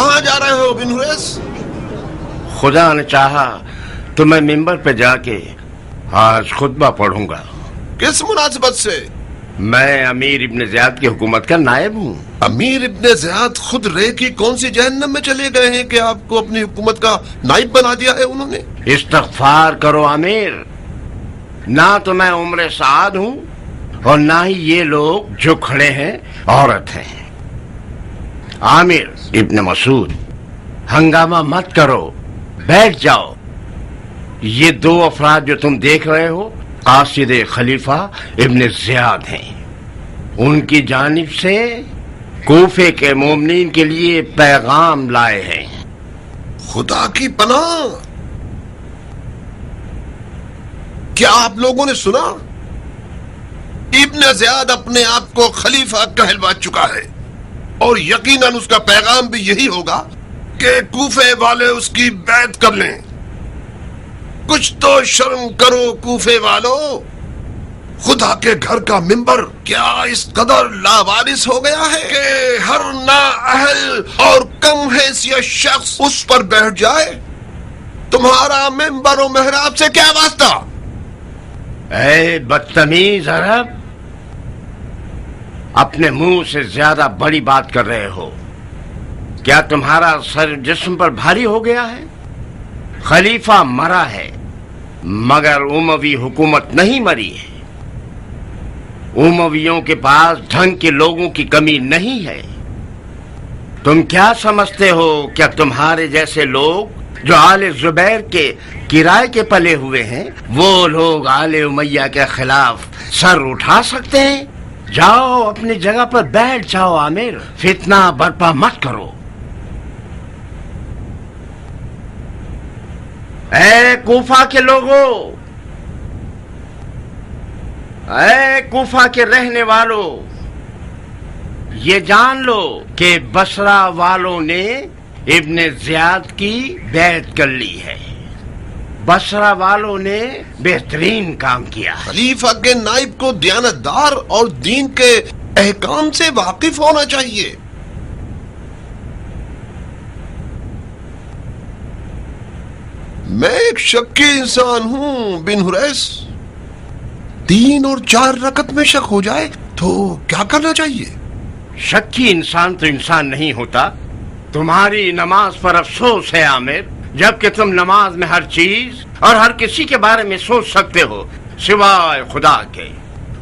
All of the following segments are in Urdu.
کہاں جا رہے ہو بن حریث؟ خدا نے چاہا تو میں ممبر پہ جا کے آج خطبہ پڑھوں گا۔ کس مناسبت سے؟ میں امیر ابن زیاد کی حکومت کا نائب ہوں۔ امیر ابن زیاد خود رے کی کون سی جہنم میں چلے گئے ہیں کہ آپ کو اپنی حکومت کا نائب بنا دیا ہے انہوں نے؟ استغفار کرو امیر، نہ تو میں عمر سعد ہوں اور نہ ہی یہ لوگ جو کھڑے ہیں عورت ہیں۔ عامر ابن مسعود، ہنگامہ مت کرو، بیٹھ جاؤ۔ یہ دو افراد جو تم دیکھ رہے ہو قاصد خلیفہ ابن زیاد ہیں، ان کی جانب سے کوفے کے مومنین کے لیے پیغام لائے ہیں۔ خدا کی پناہ، کیا آپ لوگوں نے سنا؟ ابن زیاد اپنے آپ کو خلیفہ کہلوا چکا ہے، اور یقیناً اس کا پیغام بھی یہی ہوگا کہ کوفے والے اس کی بیعت کر لیں۔ کچھ تو شرم کرو کوفے والو، خدا کے گھر کا ممبر کیا اس قدر لاوارث ہو گیا ہے کہ ہر نااہل اور کم حیثیت شخص اس پر بیٹھ جائے؟ تمہارا ممبر و محراب سے کیا واسطہ؟ اے بدتمیز عرب، اپنے منہ سے زیادہ بڑی بات کر رہے ہو۔ کیا تمہارا سر جسم پر بھاری ہو گیا ہے؟ خلیفہ مرا ہے مگر اموی حکومت نہیں مری ہے۔ امویوں کے پاس ڈھنگ کے لوگوں کی کمی نہیں ہے۔ تم کیا سمجھتے ہو کیا تمہارے جیسے لوگ جو آل زبیر کے کرائے کے پلے ہوئے ہیں وہ لوگ آل امیہ کے خلاف سر اٹھا سکتے ہیں؟ جاؤ اپنی جگہ پر بیٹھ جاؤ عامر، فتنہ برپا مت کرو۔ اے کوفہ کے لوگوں، اے کوفہ کے رہنے والوں، یہ جان لو کہ بصرہ والوں نے ابن زیاد کی بیعت کر لی ہے۔ بصرہ والوں نے بہترین کام کیا۔ خلیفہ کے نائب کو دیانتدار اور دین کے احکام سے واقف ہونا چاہیے۔ میں ایک شکی انسان ہوں بن حریث، 3 اور 4 رکعت میں شک ہو جائے تو کیا کرنا چاہیے؟ شکی انسان تو انسان نہیں ہوتا۔ تمہاری نماز پر افسوس ہے عامر، جبکہ تم نماز میں ہر چیز اور ہر کسی کے بارے میں سوچ سکتے ہو سوائے خدا کے۔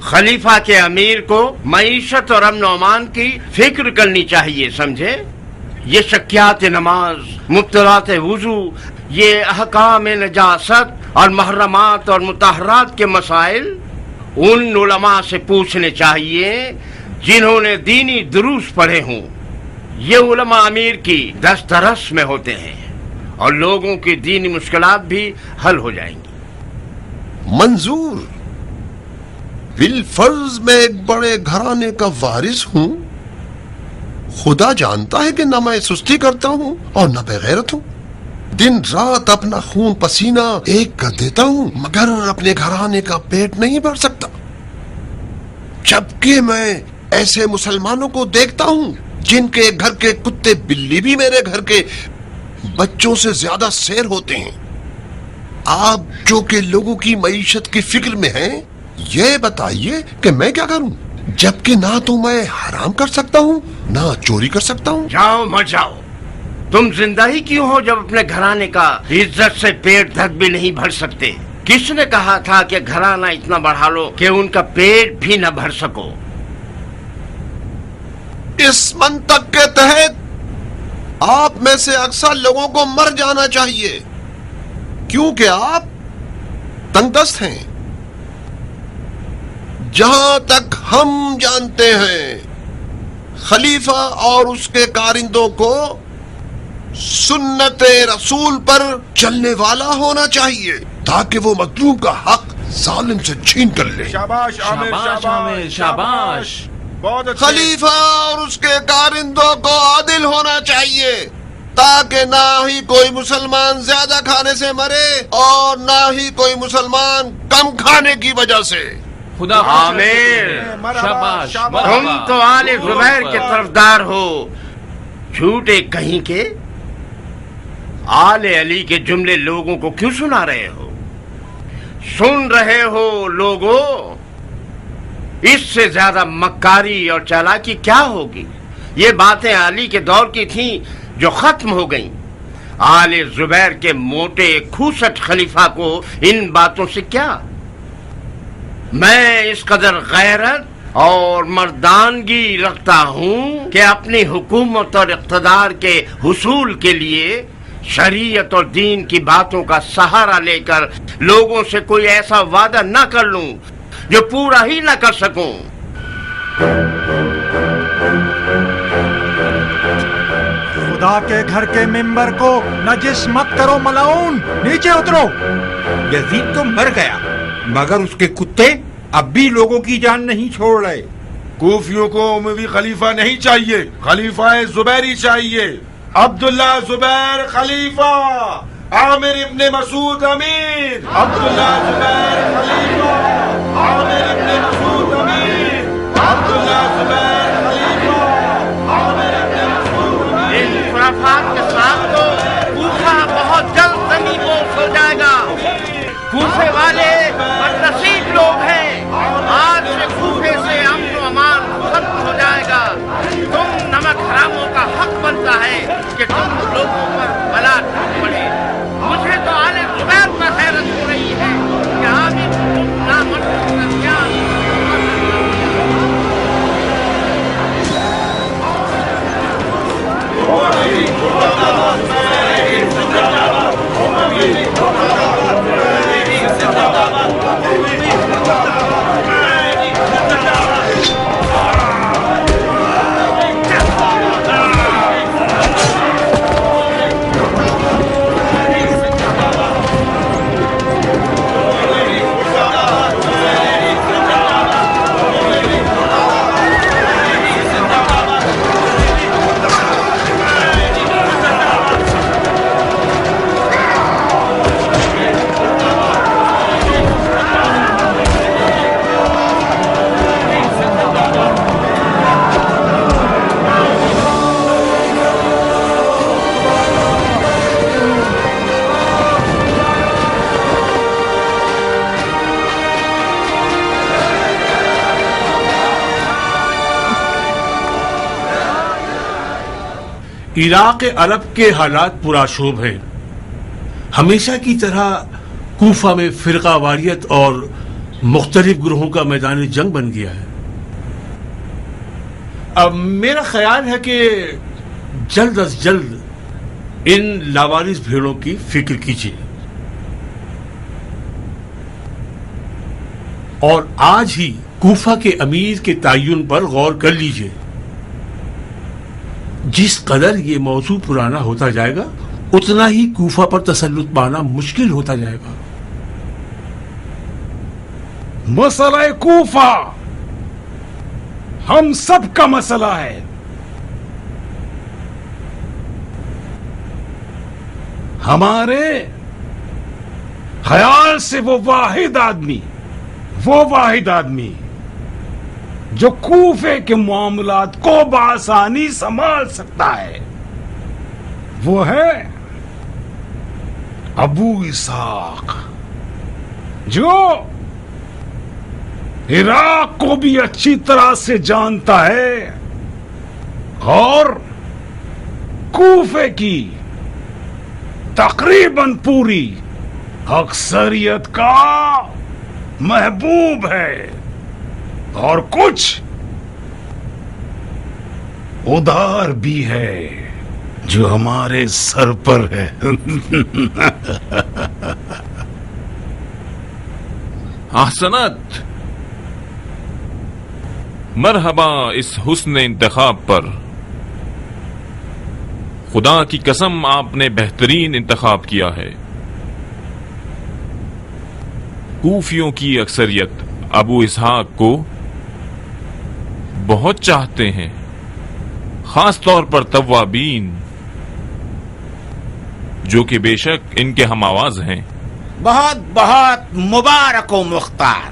خلیفہ کے امیر کو معیشت اور امن و امان کی فکر کرنی چاہیے، سمجھے؟ یہ شکیات نماز، مبطلات وضو، یہ احکام نجاست اور محرمات اور مطہرات کے مسائل ان علماء سے پوچھنے چاہیے جنہوں نے دینی دروس پڑھے ہوں۔ یہ علماء امیر کی دسترس میں ہوتے ہیں اور لوگوں کی دینی مشکلات بھی حل ہو جائیں گی۔ منظور، بالفرض میں ایک بڑے گھرانے کا وارث ہوں۔ خدا جانتا ہے کہ نہ میں سستی کرتا ہوں اور نہ بے غیرت ہوں۔ دن رات اپنا خون پسینہ ایک کر دیتا ہوں مگر اپنے گھرانے کا پیٹ نہیں بھر سکتا۔ جبکہ میں ایسے مسلمانوں کو دیکھتا ہوں جن کے گھر کے کتے بلی بھی میرے گھر کے بچوں سے زیادہ سیر ہوتے ہیں۔ آپ جو کہ لوگوں کی معیشت کی فکر میں ہیں، یہ بتائیے کہ میں کیا کروں، جبکہ نہ تو میں حرام کر سکتا ہوں نہ چوری کر سکتا ہوں۔ جاؤ مر جاؤ، تم زندہ ہی کیوں ہو جب اپنے گھرانے کا عزت سے پیٹ تک بھی نہیں بھر سکتے؟ کس نے کہا تھا کہ گھرانہ اتنا بڑھا لو کہ ان کا پیٹ بھی نہ بھر سکو؟ اس منطق کے تحت آپ میں سے اکثر لوگوں کو مر جانا چاہیے، کیونکہ آپ تنگ دست ہیں۔ جہاں تک ہم جانتے ہیں، خلیفہ اور اس کے کارندوں کو سنت رسول پر چلنے والا ہونا چاہیے تاکہ وہ مظلوم کا حق ظالم سے چھین کر لے۔ شاباش عامر، شاباش۔ خلیفہ اور اس کے کارندوں کو عادل ہونا چاہیے تاکہ نہ ہی کوئی مسلمان زیادہ کھانے سے مرے اور نہ ہی کوئی مسلمان کم کھانے کی وجہ سے۔ خدا عامر، شاباش۔ تم تو آل زبیر کے طرفدار ہو، جھوٹے کہیں کے آل علی کے جملے لوگوں کو کیوں سنا رہے ہو؟ سن رہے ہو لوگوں، اس سے زیادہ مکاری اور چالاکی کیا ہوگی؟ یہ باتیں علی کے دور کی تھیں جو ختم ہو گئیں۔ آل زبیر کے موٹے کھوسٹ خلیفہ کو ان باتوں سے کیا؟ میں اس قدر غیرت اور مردانگی رکھتا ہوں کہ اپنی حکومت اور اقتدار کے حصول کے لیے شریعت اور دین کی باتوں کا سہارا لے کر لوگوں سے کوئی ایسا وعدہ نہ کر لوں جو پورا ہی نہ کر سکوں۔ خدا کے گھر کے ممبر کو نجس مت کرو ملعون، نیچے اترو۔ یزید تو مر گیا مگر اس کے کتے اب بھی لوگوں کی جان نہیں چھوڑ رہے۔ کوفیوں کو اموی خلیفہ نہیں چاہیے، خلیفہ زبیری چاہیے۔ عبداللہ زبیر خلیفہ، عامر ابن مسعود امیر۔ عبداللہ زبیر خلیفہ، عامر ابن مسعود امیر۔ عبداللہ زبیر خلیفہ، عامر ابن مسعود امیر۔ ان خرافات کے ساتھ تو کوفہ بہت جلد زمین بوس ہو جائے گا۔ کوفے والے بدنصیب لوگ ہیں، آج سے کوفے سے امن و امان ختم ہو جائے گا۔ تم نمک حراموں کا حق بنتا ہے کہ تم لوگوں پر بلا ٹوٹ پڑے۔ مجھے تو آل زبیر پر حیرت ہو رہی ہے کہ عامر نامرد کا درمیان عراق عرب کے حالات پرآشوب ہیں۔ ہمیشہ کی طرح کوفہ میں فرقہ واریت اور مختلف گروہوں کا میدان جنگ بن گیا ہے۔ اب میرا خیال ہے کہ جلد از جلد ان لاوارث بھیڑوں کی فکر کیجیے اور آج ہی کوفہ کے امیر کے تعین پر غور کر لیجیے۔ جس قدر یہ موضوع پرانا ہوتا جائے گا اتنا ہی کوفہ پر تسلط پانا مشکل ہوتا جائے گا۔ مسئلہ کوفہ ہم سب کا مسئلہ ہے۔ ہمارے خیال سے وہ واحد آدمی جو کوفے کے معاملات کو بآسانی سنبھال سکتا ہے وہ ہے ابو اسحاق، جو عراق کو بھی اچھی طرح سے جانتا ہے اور کوفے کی تقریباً پوری اکثریت کا محبوب ہے، اور کچھ ادار بھی ہے جو ہمارے سر پر ہے۔ احسنت، مرحبا اس حسن انتخاب پر۔ خدا کی قسم آپ نے بہترین انتخاب کیا ہے۔ کوفیوں کی اکثریت ابو اسحاق کو بہت چاہتے ہیں، خاص طور پر توابین جو کہ بے شک ان کے ہم آواز ہیں۔ بہت بہت مبارک و مختار،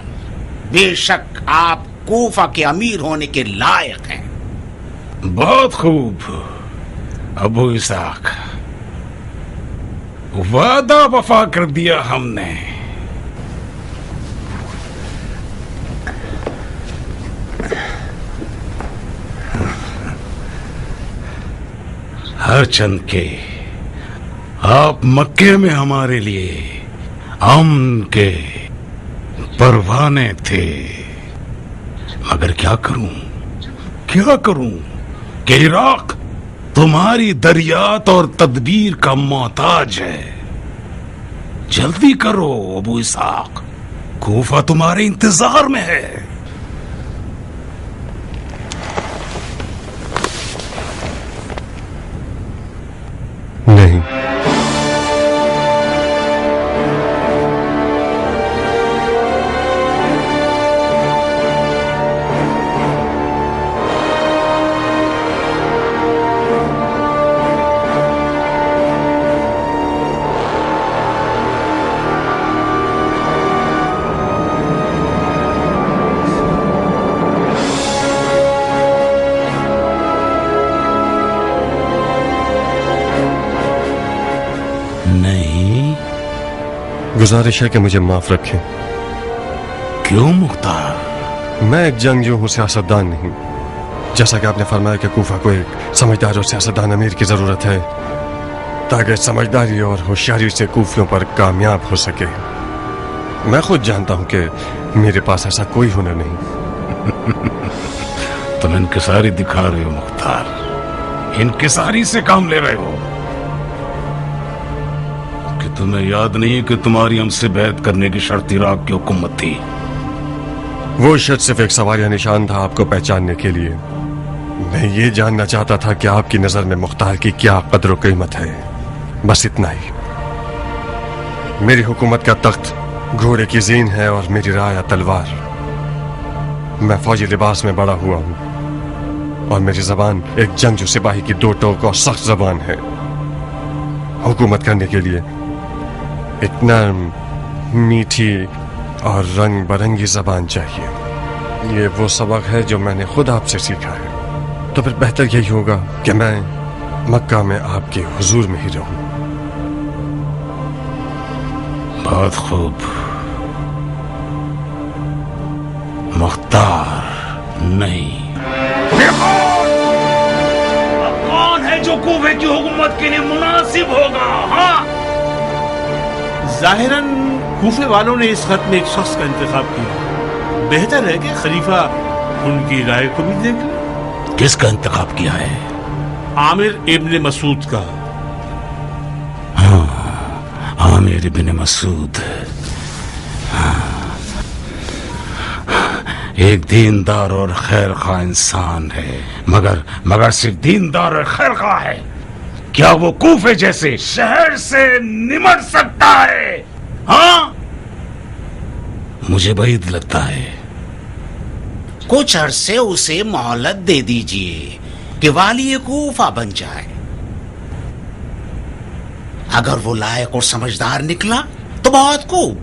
بے شک آپ کوفہ کے امیر ہونے کے لائق ہیں۔ بہت خوب، ابو اسحاق، وعدہ وفا کر دیا ہم نے. ہر چند کے آپ مکے میں ہمارے لیے امن کے پروانے تھے، مگر کیا کروں کہ عراق تمہاری دریات اور تدبیر کا محتاج ہے. جلدی کرو ابو اسحاق، کوفہ تمہارے انتظار میں ہے. نہیں، گزارش ہے کہ مجھے معاف رکھیں. کیوں مختار؟ میں ایک جنگجو ہوں، سیاستدان نہیں. جیسا کہ آپ نے فرمایا کہ کوفہ کو ایک سمجھدار اور سیاستدان امیر کی ضرورت ہے تاکہ سمجھداری اور ہوشیاری سے کوفیوں پر کامیاب ہو سکے. میں خود جانتا ہوں کہ میرے پاس ایسا کوئی ہنر نہیں. تم انکساری دکھا رہے ہو مختار، انکساری سے کام لے رہے ہو. کہ تمہیں یاد نہیں کہ تمہاری ہم سے بیعت کرنے کی شرط عراق کی حکومت تھی؟ وہ شرط صرف ایک سواریہ نشان تھا آپ کو پہچاننے کے لیے. میں یہ جاننا چاہتا تھا کہ آپ کی نظر میں مختار کی کیا قدر و قیمت ہے، بس اتنا ہی. میری حکومت کا تخت گھوڑے کی زین ہے اور میری رایا تلوار. میں فوجی لباس میں بڑا ہوا ہوں اور میری زبان ایک جنگجو سپاہی کی دو ٹوک اور سخت زبان ہے. حکومت کرنے کے لیے ایک نرم، میٹھی اور رنگ برنگی زبان چاہیے. یہ وہ سبق ہے جو میں نے خود آپ سے سیکھا ہے. تو پھر بہتر یہی ہوگا کہ میں مکہ میں آپ کے حضور میں ہی رہوں. بہت خوب مختار. نہیں، کون ہے جو کوفے کی حکومت کے لیے مناسب ہوگا؟ ہاں، ظاہراً کوفے والوں نے اس خط میں ایک شخص کا انتخاب کیا. بہتر ہے کہ خلیفہ ان کی رائے کو بھی دیکھ لیں. کس کا انتخاب کیا ہے؟ عامر ابن مسعود کا. ہاں، عامر ابن مسعود ایک دیندار اور خیر خواہ انسان ہے، مگر صرف دیندار اور خیر خواہ ہے. کیا وہ کوفے جیسے شہر سے نمٹ سکتا ہے؟ ہاں، مجھے بعید لگتا ہے. کچھ عرصے اسے مہلت دے دیجئے کہ والی کوفہ بن جائے. اگر وہ لائق اور سمجھدار نکلا تو بہت خوب،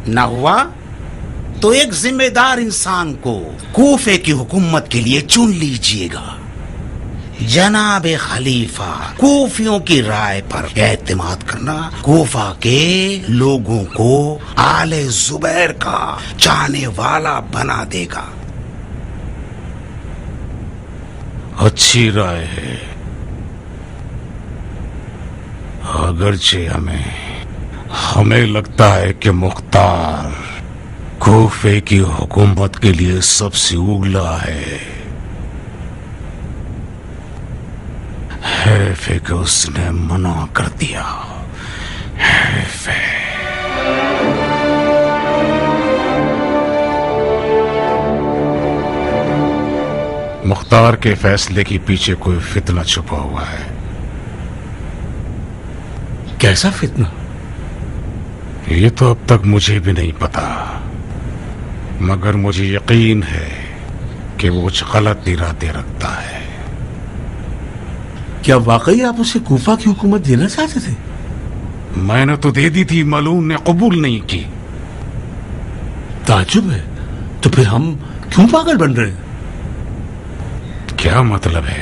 نہ ہوا تو ایک ذمہ دار انسان کو کوفے کی حکومت کے لیے چن لیجئے گا. جناب خلیفہ، کوفیوں کی رائے پر اعتماد کرنا کوفہ کے لوگوں کو آل زبیر کا چاہنے والا بنا دے گا. اچھی رائے ہے، اگرچہ ہمیں لگتا ہے کہ مختار کوفے کی حکومت کے لیے سب سے اولا ہے. حیف ہے کہ اس نے منع کر دیا. حیف ہے. مختار کے فیصلے کے پیچھے کوئی فتنہ چھپا ہوا ہے. کیسا فتنہ؟ یہ تو اب تک مجھے بھی نہیں پتا، مگر مجھے یقین ہے کہ وہ کچھ غلط ارادے رکھتا ہے. کیا واقعی آپ اسے کوفہ کی حکومت دینا چاہتے تھے؟ میں نے تو دے دی تھی، ملعون نے قبول نہیں کی. تعجب ہے. تو پھر ہم کیوں پاگل بن رہے ہیں؟ کیا مطلب ہے؟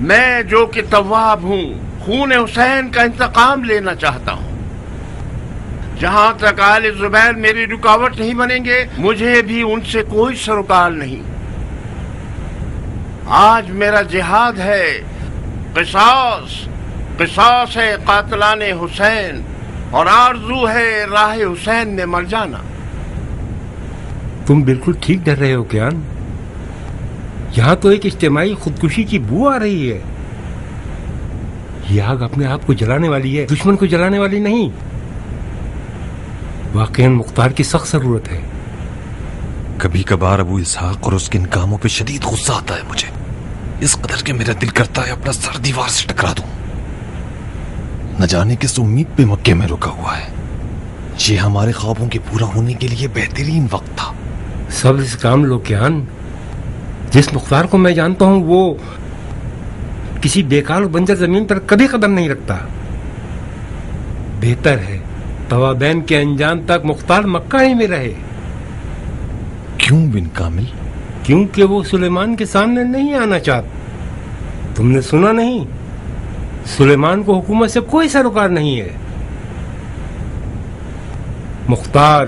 میں جو کہ تواب ہوں خون حسین کا انتقام لینا چاہتا ہوں. جہاں تک آل زبیر میری رکاوٹ نہیں بنیں گے مجھے بھی ان سے کوئی سروکار نہیں. آج میرا جہاد ہے قصاص ہے قاتلان حسین اور آرزو ہے راہ حسین میں مر جانا. تم بالکل ٹھیک ڈر رہے ہو کیان. یہاں تو ایک اجتماعی خودکشی کی بو آ رہی ہے. یہ آگ اپنے آپ کو جلانے والی ہے, دشمن کو جلانے والی نہیں. واقعاً مختار کی سخت ضرورت ہے. کبھی کبھار ابو اسحاق اور اس کے ان کاموں پہ شدید غصہ آتا ہے مجھے, اس قدر کہ میرا دل کرتا ہے اپنا سر دیوار سے ٹکرا دوں. نہ جانے کس امید پہ مکے میں رکا ہوا ہے. یہ ہمارے خوابوں کے پورا ہونے کے لیے بہترین وقت تھا. صبر سے کام لو کیان. جس مختار کو میں جانتا ہوں وہ کسی بیکار بنجر زمین پر کبھی قدم نہیں رکھتا. بہتر ہے توابین کے انجام تک مختار مکہ ہی میں رہے. کیوں بن کامل؟ کیونکہ وہ سلیمان کے سامنے نہیں آنا چاہتا. تم نے سنا نہیں؟ سلیمان کو حکومت سے کوئی سروکار نہیں ہے. مختار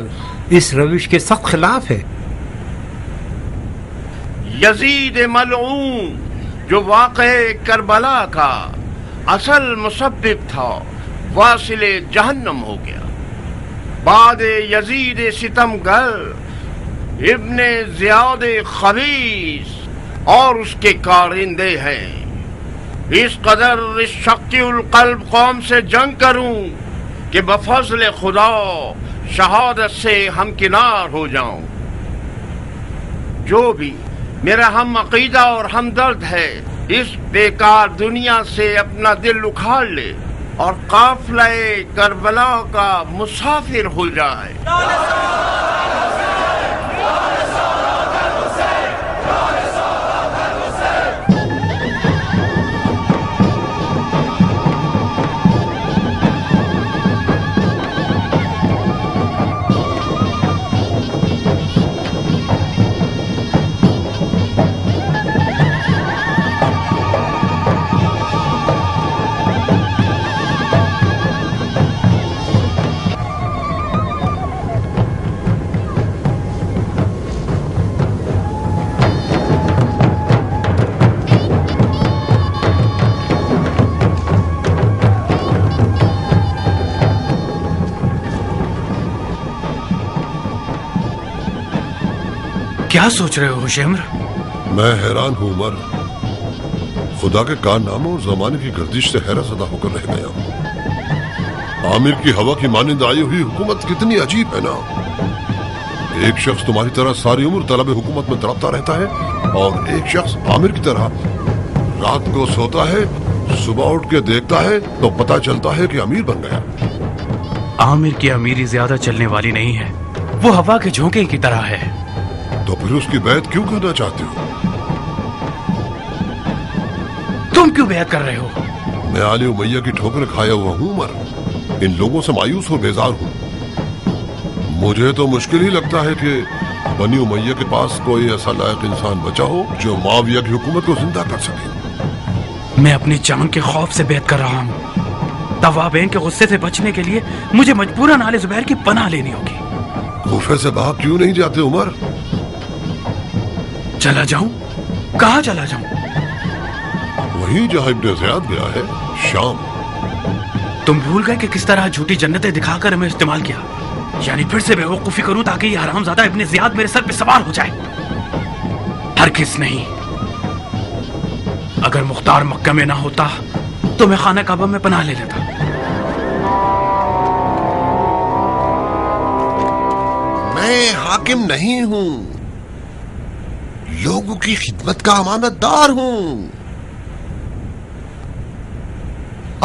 اس روش کے سخت خلاف ہے. یزید ملعون جو واقع کربلا کا اصل مسبب تھا واصل جہنم ہو گیا. بعد یزید ستمگر ابن زیاد خبیث اور اس کے کارندے ہیں. اس قدر اس شقی القلب قوم سے جنگ کروں کہ بفضل خدا شہادت سے ہمکنار ہو جاؤں. جو بھی میرا ہم عقیدہ اور ہمدرد ہے اس بیکار دنیا سے اپنا دل اکھاڑ لے اور قافلہ کربلا کا مسافر ہو جائے. کیا سوچ رہے ہو شمر؟ میں حیران ہوں عمر. خدا کے کارناموں اور زمانے کی گردش سے حیرت زدہ ہو کر رہ گیا ہوں. عامر کی ہوا کی مانند آئی ہوئی حکومت کتنی عجیب ہے نا. ایک شخص تمہاری طرح ساری عمر طلب حکومت میں تڑپتا رہتا ہے اور ایک شخص عامر کی طرح رات کو سوتا ہے, صبح اٹھ کے دیکھتا ہے تو پتہ چلتا ہے کہ امیر بن گیا. عامر کی امیری زیادہ چلنے والی نہیں ہے, وہ ہوا کے جھونکے کی طرح ہے. تو پھر اس کی بیعت کیوں کرنا چاہتے ہو؟ تم کیوں بیعت کر رہے ہو؟ میں آل امیہ کی ٹھوکر کھایا ہوا ہوں عمر. ان لوگوں سے مایوس اور بیزار ہوں. مجھے تو مشکل ہی لگتا ہے کہ بنی امیہ کے پاس کوئی ایسا لائق انسان بچا ہو جو معاویہ کی حکومت کو زندہ کر سکے. میں اپنی جان کے خوف سے بیعت کر رہا ہوں. توابین کے غصے سے بچنے کے لیے مجھے مجبوراً آل زبیر کی پناہ لینی ہوگی. کوفے سے باہر کیوں نہیں جاتے عمر؟ چلا جاؤں؟ کہاں چلا جاؤں؟ وہیں جہاں ابن زیاد گیا ہے, شام. تم بھول گئے کہ کس طرح جھوٹی جنتیں دکھا کر ہمیں استعمال کیا. یعنی پھر سے بے وقوفی کروں تاکہ یہ حرامزادہ ابن زیاد میرے سر پہ سوار ہو جائے. ہرگز نہیں. اگر مختار مکہ میں نہ ہوتا تو میں خانہ کعبہ میں پناہ لے لیتا. میں حاکم نہیں ہوں, لوگوں کی خدمت کا امانت دار ہوں.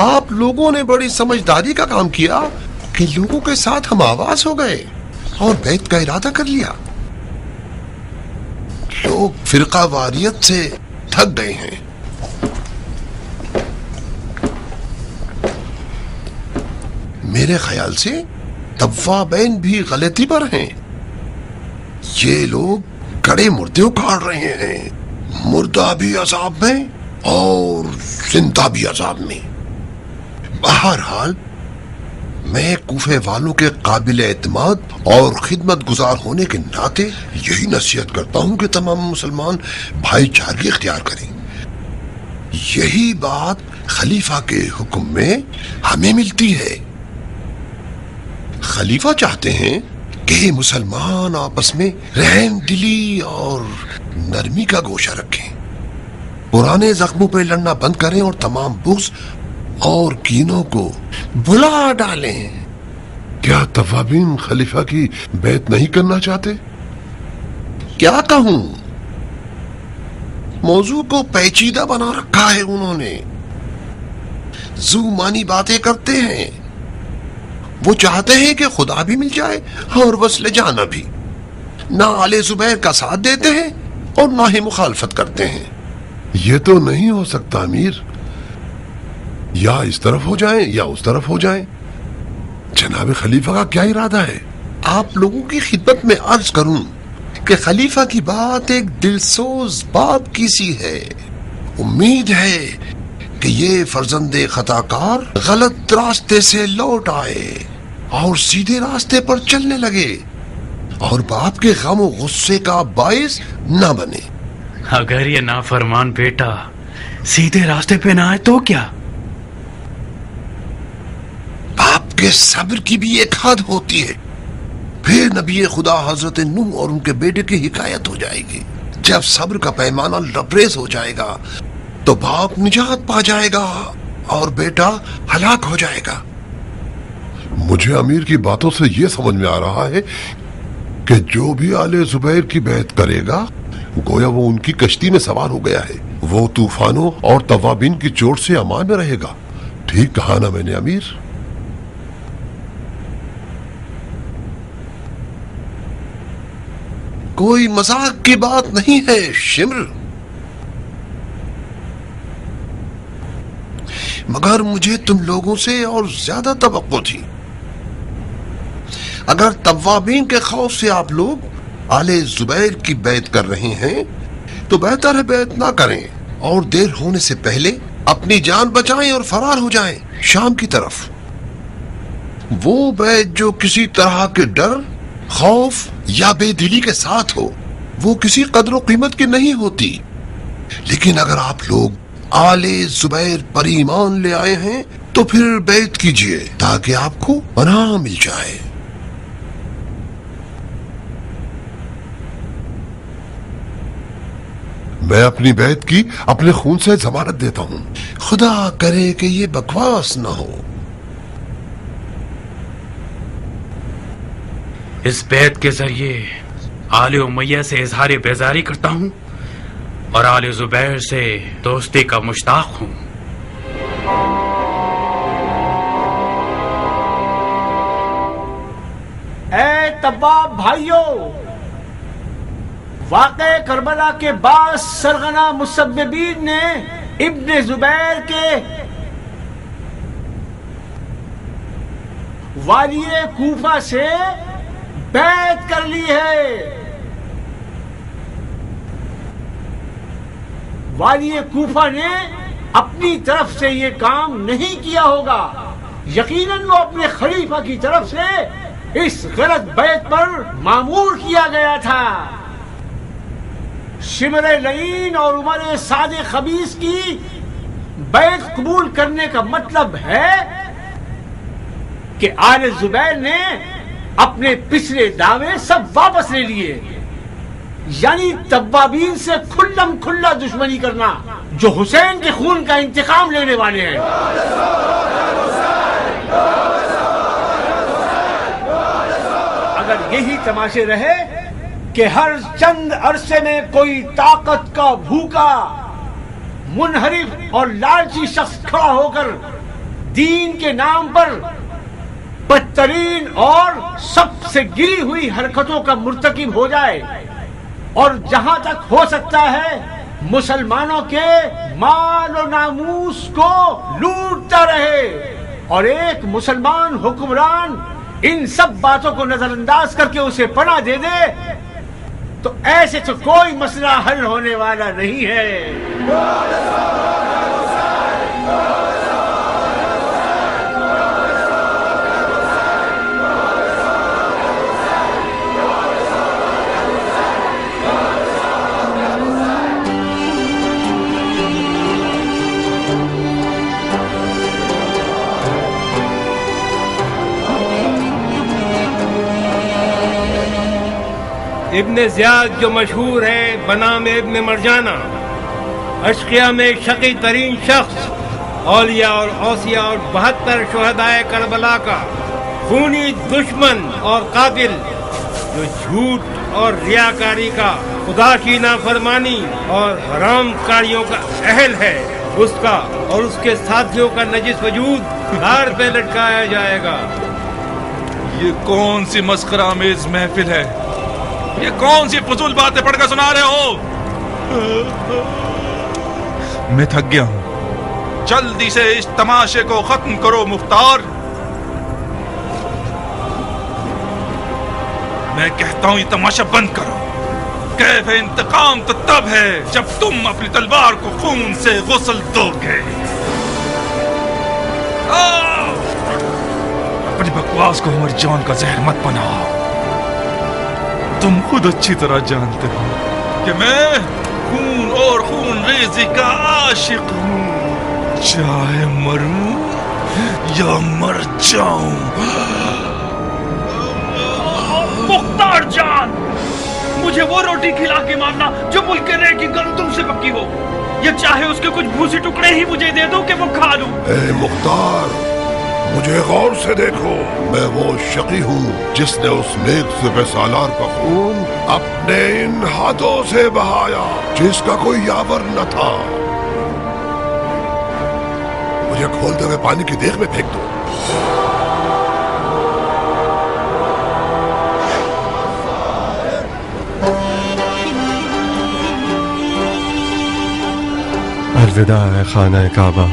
آپ لوگوں نے بڑی سمجھداری کا کام کیا کہ لوگوں کے ساتھ ہم آواز ہو گئے اور بیعت کا ارادہ کر لیا. لوگ فرقہ واریت سے تھک گئے ہیں. میرے خیال سے توابین بھی غلطی پر ہیں. یہ لوگ کڑے مردے اکھاڑ رہے ہیں, مردہ بھی عذاب میں اور زندہ بھی عذاب میں. بہرحال میں کوفے والوں کے قابل اعتماد اور خدمت گزار ہونے کے ناطے یہی نصیحت کرتا ہوں کہ تمام مسلمان بھائی چارگی اختیار کریں. یہی بات خلیفہ کے حکم میں ہمیں ملتی ہے. خلیفہ چاہتے ہیں کہ مسلمان آپس میں رحم دلی اور نرمی کا گوشہ رکھیں، پرانے زخموں پہ لڑنا بند کریں اور تمام بغض اور کینوں کو بلا ڈالیں. کیا توابین خلیفہ کی بیعت نہیں کرنا چاہتے؟ کیا کہوں، موضوع کو پیچیدہ بنا رکھا ہے انہوں نے. زو مانی باتیں کرتے ہیں. وہ چاہتے ہیں کہ خدا بھی مل جائے اور وصل جانا بھی. نہ آل زبیر کا ساتھ دیتے ہیں اور نہ ہی مخالفت کرتے ہیں. یہ تو نہیں ہو سکتا امیر. یا اس طرف ہو جائیں یا اس طرف ہو جائیں. جناب خلیفہ کا کیا ارادہ ہے؟ آپ لوگوں کی خدمت میں عرض کروں کہ خلیفہ کی بات ایک دلسوز باپ کی سی ہے. امید ہے کہ یہ فرزند خطا کار غلط راستے سے لوٹ آئے اور سیدھے راستے پر چلنے لگے اور باپ کے غم و غصے کا باعث نہ بنے. اگر یہ نافرمان بیٹا سیدھے راستے پہ نہ آئے تو کیا؟ باپ کے صبر کی بھی ایک حد ہوتی ہے. پھر نبی خدا حضرت نوح اور ان کے بیٹے کی حکایت ہو جائے گی. جب صبر کا پیمانہ لبریز ہو جائے گا تو باپ نجات پا جائے گا اور بیٹا ہلاک ہو جائے گا. مجھے امیر کی باتوں سے یہ سمجھ میں آ رہا ہے کہ جو بھی آل زبیر کی بیعت کرے گا گویا وہ ان کی کشتی میں سوار ہو گیا ہے. وہ طوفانوں اور توابین کی چوٹ سے امان میں رہے گا. ٹھیک کہا نا میں نے امیر؟ کوئی مذاق کی بات نہیں ہے شمر، مگر مجھے تم لوگوں سے اور زیادہ توقع تھی. اگر توابین کے خوف سے آپ لوگ آل زبیر کی بیعت کر رہے ہیں تو بہتر ہے بیعت نہ کریں اور دیر ہونے سے پہلے اپنی جان بچائیں اور فرار ہو جائیں شام کی طرف. وہ بیعت جو کسی طرح کے ڈر، خوف یا بے دلی کے ساتھ ہو وہ کسی قدر و قیمت کی نہیں ہوتی. لیکن اگر آپ لوگ آل زبیر پر ایمان لے آئے ہیں تو پھر بیعت کیجئے تاکہ آپ کو پناہ مل جائے. میں اپنی بیعت کی اپنے خون سے ضمانت دیتا ہوں. خدا کرے کہ یہ بکواس نہ ہو. اس بیعت کے ذریعے آل امیہ سے اظہار بیزاری کرتا ہوں اور آل زبیر سے دوستی کا مشتاق ہوں. اے تباب بھائیو، واقع کربلا کے بعد سرغنہ مسببین نے ابن زبیر کے والی کوفہ سے بیعت کر لی ہے. والی کوفہ نے اپنی طرف سے یہ کام نہیں کیا ہوگا. یقیناً وہ اپنے خلیفہ کی طرف سے اس غلط بیعت پر مامور کیا گیا تھا. شمر لعین اور عمر سعد خبیث کی بیعت قبول کرنے کا مطلب ہے کہ آل زبیر نے اپنے پچھلے دعوے سب واپس لے لیے، یعنی توابین سے کھلم کھلا دشمنی کرنا جو حسین کے خون کا انتقام لینے والے ہیں. اگر یہی تماشے رہے کہ ہر چند عرصے میں کوئی طاقت کا بھوکا، منحرف اور لالچی شخص کھڑا ہو کر دین کے نام پر بدترین اور سب سے گری ہوئی حرکتوں کا مرتکب ہو جائے اور جہاں تک ہو سکتا ہے مسلمانوں کے مال و ناموس کو لوٹتا رہے، اور ایک مسلمان حکمران ان سب باتوں کو نظر انداز کر کے اسے پناہ دے دے، تو ایسے تو کوئی مسئلہ حل ہونے والا نہیں ہے. ابن زیاد جو مشہور ہے بنام ابن مرجانہ، اشقیاء میں شقی ترین شخص، اولیاء اور اوصیاء اور 72 شہدائے کربلا کا خونی دشمن اور قاتل، جو جھوٹ اور ریاکاری کا، خدا کی نافرمانی اور حرام کاریوں کا اہل ہے، اس کا اور اس کے ساتھیوں کا نجس وجود دھار پہ لٹکایا جائے گا۔ یہ کون سی مسخرہ آمیز محفل ہے؟ یہ کون سی فضول باتیں پڑھ کر سنا رہے ہو؟ میں تھک گیا ہوں، جلدی سے اس تماشے کو ختم کرو مختار۔ میں کہتا ہوں یہ تماشا بند کرو۔ کیف انتقام تو تب ہے جب تم اپنی تلوار کو خون سے غسل دو گے۔ اپنی بکواس کو عمر جان کا زہر مت بناؤ۔ تم خود اچھی طرح جانتے ہو کہ میں خون اور خون ریزی کا عاشق ہوں، چاہے مروں یا مر جاؤں۔ مختار جان، مجھے وہ روٹی کھلا کے مارنا جو ملک کے رے کی گندم سے پکی ہو، یا چاہے اس کے کچھ بھوسی ٹکڑے ہی مجھے دے دو کہ وہ کھا لوں۔ اے مختار، مجھے غور سے دیکھو، میں وہ شقی ہوں جس نے اس نیک سپہ سالار کا خون اپنے ان ہاتھوں سے بہایا جس کا کوئی یاور نہ تھا۔ مجھے کھولتے ہوئے پانی کی دیگ میں پھینک دو۔ الوداع ہے خانہ کعبہ،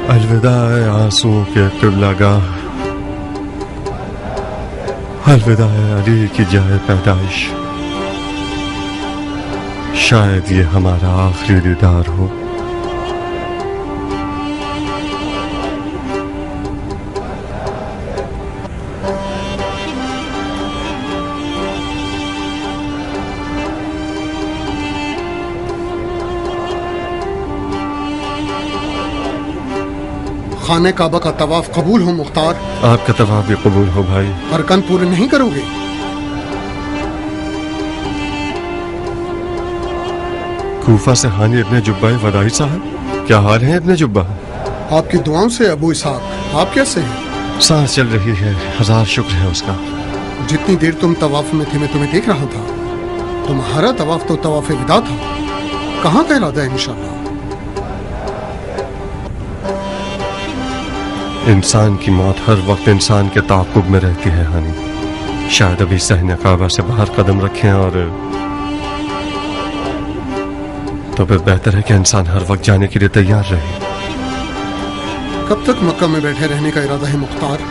الوداع ہے آنسوؤں کے قبلہ گاہ، الوداع ہے علی کی جائے پیدائش، شاید یہ ہمارا آخری دیدار ہو۔ خانہ کعبہ کا طواف قبول ہو مختار؟ آپ کا طواف بھی قبول ہو بھائی۔ ارکان پورے نہیں کرو گے؟ کوفہ سے حانی ابن جبہ وداعی صاحب، کیا حال ہے ابن جبہ؟ آپ کی دعاؤں سے ابو اسحاق، آپ کیسے ہیں؟ سانس چل رہی ہے، ہزار شکر ہے اس کا۔ جتنی دیر تم طواف میں تھے میں تمہیں دیکھ رہا تھا، تمہارا طواف تو طواف وداع تھا، کہاں کا ارادہ ہے انشاءاللہ؟ انسان کی موت ہر وقت انسان کے تعاقب میں رہتی ہے حانی، شاید ابھی صحن کعبہ سے باہر قدم رکھیں اور تو پھر بہتر ہے کہ انسان ہر وقت جانے کے لیے تیار رہے۔ کب تک مکہ میں بیٹھے رہنے کا ارادہ ہے مختار؟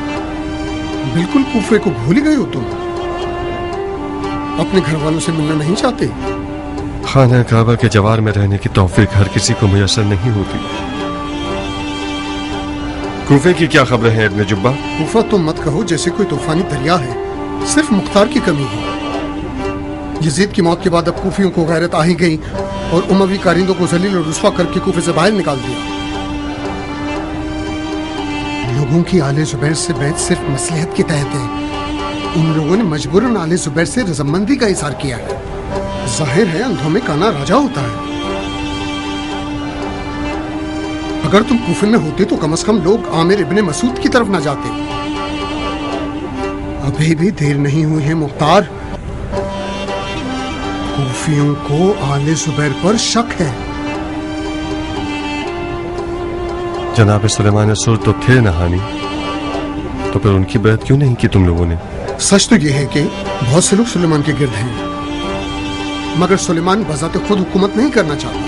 بالکل کوفے کو بھول گئے ہو تم؟ اپنے گھر والوں سے ملنا نہیں چاہتے؟ خانہ کعبہ کے جوار میں رہنے کی توفیق ہر کسی کو میسر نہیں ہوتی۔ کوفے کی کیا خبریں ہیں ابن جبہ؟ کوفہ تو مت کہو جیسے کوئی طوفانی دریا ہے، صرف مختار کی کمی ہے۔ یزید کی موت کے بعد اب کوفیوں کو غیرت آ ہی گئی اور اموی کارندوں کو ذلیل اور رسوا کر کے کوفے سے باہر نکال دیا۔ لوگوں کی آل زبیر سے بیعت صرف مصلحت کے تحت ہے، ان لوگوں نے مجبوراً آل زبیر سے رضامندی کا اظہار کیا ہے۔ ظاہر ہے اندھوں میں کانا راجا ہوتا ہے۔ اگر تم کوفے میں ہوتے تو کم از کم لوگ عامر ابن مسعود کی طرف نہ جاتے۔ ابھی بھی دیر نہیں ہوئی ہے مختار، کوفیوں کو آل زبیر پر شک ہے۔ جناب سلیمان سر تو تھے نہانی، تو پھر ان کی بیعت کیوں نہیں کی تم لوگوں نے؟ سچ تو یہ ہے کہ بہت سے لوگ سلیمان کے گرد ہیں، مگر سلیمان بذات خود حکومت نہیں کرنا چاہتا۔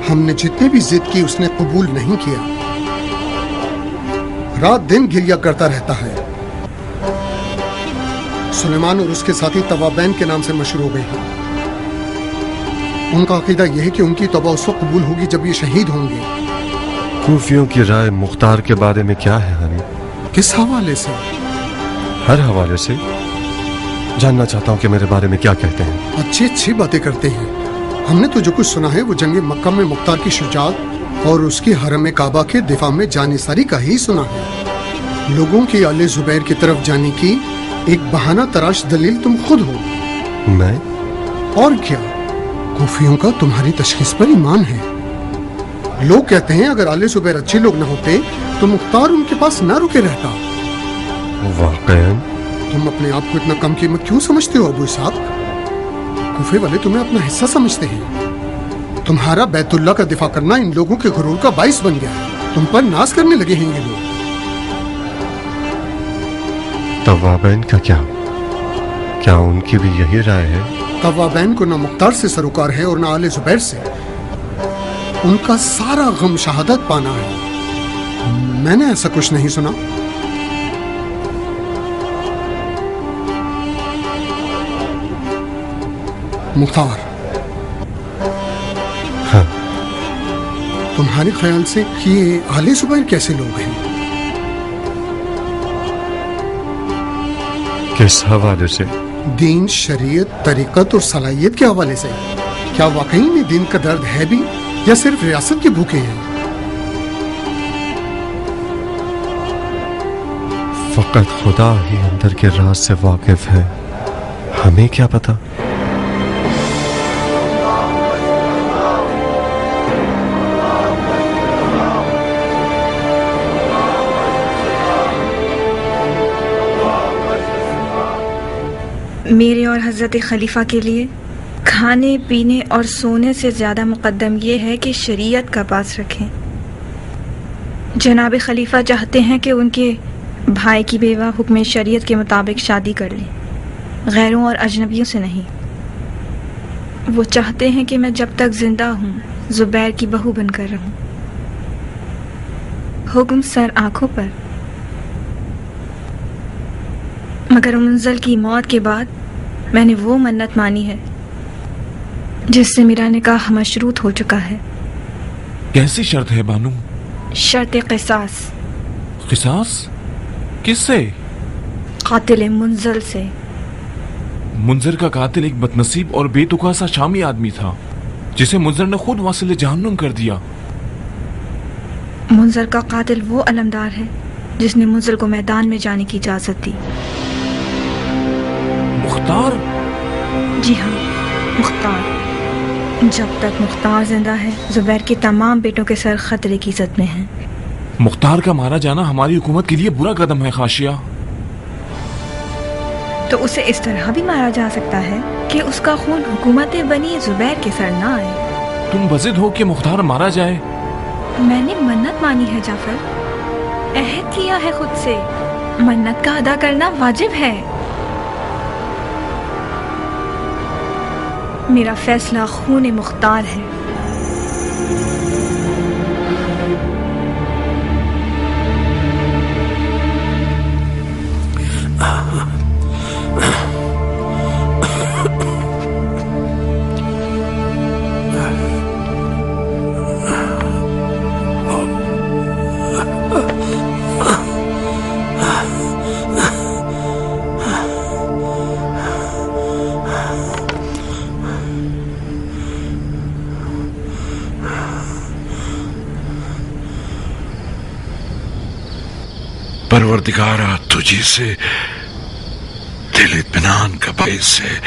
ہم نے جتنے بھی ضد کی اس نے قبول نہیں کیا، رات دن گریہ کرتا رہتا ہے۔ سلیمان اور اس کے ساتھی توابین کے نام سے مشہور ہو گئے ہیں۔ ان کا عقیدہ یہ ہے کہ ان کی توبہ اس وقت قبول ہوگی جب یہ شہید ہوں گے۔ کوفیوں کی رائے مختار کے بارے میں کیا ہے حانی؟ کس حوالے سے؟ ہر حوالے سے جاننا چاہتا ہوں کہ میرے بارے میں کیا کہتے ہیں۔ اچھی اچھی باتیں کرتے ہیں۔ ہم نے تو جو کچھ سنا ہے وہ جنگ مکہ میں مختار کی شجاعت اور اس کی حرم کعبہ کے دفاع میں جانثاری کا ہی سنا ہے۔ لوگوں کی آل زبیر کی طرف جانے کی ایک بہانہ تراش دلیل تم خود ہو۔ میں؟ اور کیا، کوفیوں کا تمہاری تشخیص پر ایمان ہے۔ لوگ کہتے ہیں اگر آل زبیر اچھے لوگ نہ ہوتے تو مختار ان کے پاس نہ رکے رہتا۔ واقعاً؟ تم اپنے آپ کو اتنا کم قیمت کیوں سمجھتے ہو ابو اسحاق؟ کوفے والے تمہیں اپنا حصہ سمجھتے ہیں۔ تمہارا بیت اللہ کا دفاع کرنا ان لوگوں کے غرور کا باعث بن گیا ہے۔ تم پر ناز کرنے لگے ہیں یہ لوگ۔ توابین کا کیا ان کی بھی یہی رائے ہے؟ توابین کو نہ مختار سے سروکار ہے اور نہ آل زبیر سے۔ ان کا سارا غم شہادت پانا ہے۔ میں نے ایسا کچھ نہیں سنا۔ مختار، ہاں، تمہارے خیال سے یہ آل زبیر کیسے لوگ ہیں؟ کس حوالے سے؟ دین، شریعت، طریقت اور صلاحیت کے حوالے سے۔ کیا واقعی میں دین کا درد ہے بھی یا صرف ریاست کے بھوکے ہیں؟ فقط خدا ہی اندر کے راز سے واقف ہے، ہمیں کیا پتا؟ میرے اور حضرت خلیفہ کے لیے کھانے پینے اور سونے سے زیادہ مقدم یہ ہے کہ شریعت کا پاس رکھیں۔ جناب خلیفہ چاہتے ہیں کہ ان کے بھائی کی بیوہ حکم شریعت کے مطابق شادی کر لیں، غیروں اور اجنبیوں سے نہیں۔ وہ چاہتے ہیں کہ میں جب تک زندہ ہوں زبیر کی بہو بن کر رہوں۔ حکم سر آنکھوں پر۔ مگر منزل کی موت کے بعد میں نے وہ منت مانی ہے جس سے میرا نکاح مشروط ہو چکا ہے۔ کیسی شرط ہے بانو؟ شرط قصاص۔ قصاص؟ کس سے؟ قاتل منزل سے۔ منظر کا قاتل ایک بدنصیب اور بے تقا سا شامی آدمی تھا جسے منظر نے خود واصل جہنم کر دیا۔ منظر کا قاتل وہ علمدار ہے جس نے منزل کو میدان میں جانے کی اجازت دی۔ مختار؟ جی ہاں، مختار۔ جب تک مختار زندہ ہے زبیر کے تمام بیٹوں کے سر خطرے کی زد میں ہیں۔ مختار کا مارا جانا ہماری حکومت کے لیے برا قدم ہے خاشیہ۔ تو اسے اس طرح بھی مارا جا سکتا ہے کہ اس کا خون حکومت بنی زبیر کے سر نہ آئے۔ تم بضد ہو کہ مختار مارا جائے؟ میں نے منت مانی ہے جعفر، عہد کیا ہے خود سے، منت کا ادا کرنا واجب ہے۔ میرا فیصلہ خون مختار ہے۔ پروردگارا تجھی سے دل اطمینان کا باعث ہے